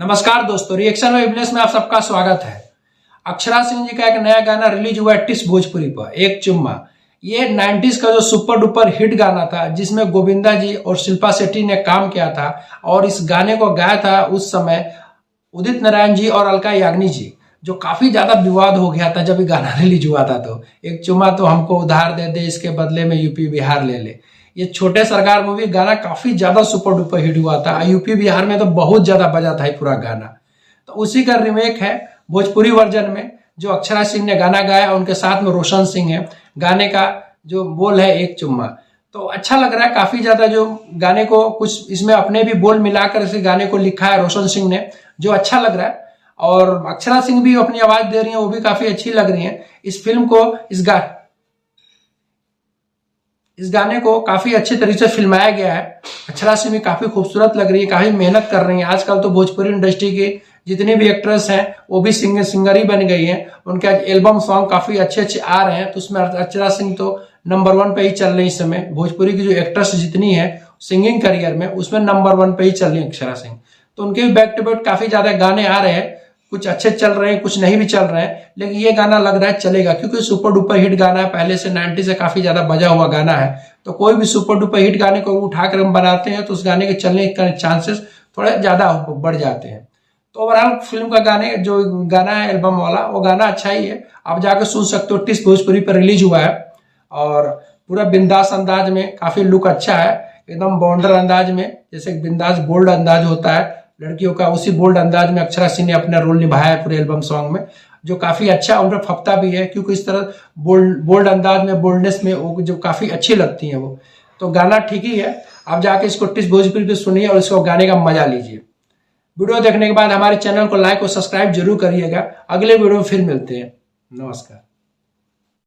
नमस्कार दोस्तों, रिएक्शन में इब्नेस में आप सबका स्वागत है। अक्षरा सिंह जी का एक नया गाना रिलीज हुआ है टिस भोजपुरी पर, एक चुम्मा। ये 90s का जो सुपर डुपर हिट गाना था जिसमें गोविंदा जी और शिल्पा शेट्टी ने काम किया था और इस गाने को गाया था उस समय उदित नारायण जी और अलका याग्निक जी, जो काफी ज्यादा विवाद हो गया था जब ये गाना रिलीज हुआ था। तो एक चुम्मा तो हमको उधार दे दे, इसके बदले में यूपी बिहार ले ले, ये छोटे सरकार मूवी गाना काफी ज्यादा सुपर डुपर हिट हुआ था। यूपी बिहार में तो बहुत ज्यादा बजा था ये पूरा गाना। तो उसी का रिमेक है भोजपुरी वर्जन में, जो अक्षरा सिंह ने गाना गाया, उनके साथ में रोशन सिंह है। गाने का जो बोल है एक चुम्मा, तो अच्छा लग रहा है काफी ज्यादा। जो गाने को कुछ इसमें अपने भी बोल मिलाकर इस गाने को लिखा है रोशन सिंह ने, जो अच्छा लग रहा है। और अक्षरा सिंह भी अपनी आवाज दे रही है, वो भी काफी अच्छी लग रही है। इस फिल्म को इस गाने को काफी अच्छे तरीके से फिल्माया गया है। अक्षरा सिंह भी काफी खूबसूरत लग रही है, काफी मेहनत कर रही है। आजकल तो भोजपुरी इंडस्ट्री के जितनी भी एक्ट्रेस हैं वो भी सिंगर ही बन गई हैं। उनके एल्बम सॉन्ग काफी अच्छे आ रहे हैं, तो उसमें अक्षरा सिंह तो नंबर 1 पे ही चल रही है इस समय। भोजपुरी की जो एक्ट्रेस जितनी है सिंगिंग करियर में, उसमें नंबर 1 पे ही चल रही है अक्षरा सिंह। तो उनके भी बैक टू बैक काफी ज्यादा गाने आ रहे हैं, कुछ अच्छे चल रहे हैं, कुछ नहीं भी चल रहे हैं, लेकिन ये गाना लग रहा है चलेगा, क्योंकि सुपर डुपर हिट गाना है, पहले से 90 से काफी ज्यादा बजा हुआ गाना है। तो कोई भी सुपर डुपर हिट गाने को उठाकर हम बनाते हैं तो उस गाने के चलने के चांसेस थोड़े ज्यादा बढ़ जाते हैं। तो ओवरऑल फिल्म का गाने जो गाना है एल्बम वाला, वो गाना अच्छा ही है, आप जाकर सुन सकते हो। टिस भोजपुरी पर रिलीज हुआ है और पूरा बिंदास अंदाज में, काफी लुक अच्छा है, एकदम बॉन्डर अंदाज में, जैसे बिंदास बोल्ड अंदाज होता है लड़कियों का, उसी बोल्ड अंदाज में अक्षरा सिंह ने अपना रोल निभाया है पूरे एल्बम सॉन्ग में, जो काफी अच्छा उन पर फपता भी है, क्योंकि इस तरह बोल्ड अंदाज में, बोल्डनेस में वो जो काफी अच्छी लगती है वो। तो गाना ठीक ही है, आप जाके इसको टिस भोजपुरी पे सुनिए और इसको गाने का मजा लीजिए। वीडियो देखने के बाद हमारे चैनल को लाइक और सब्सक्राइब जरूर करिएगा। अगले वीडियो में फिर मिलते हैं। नमस्कार।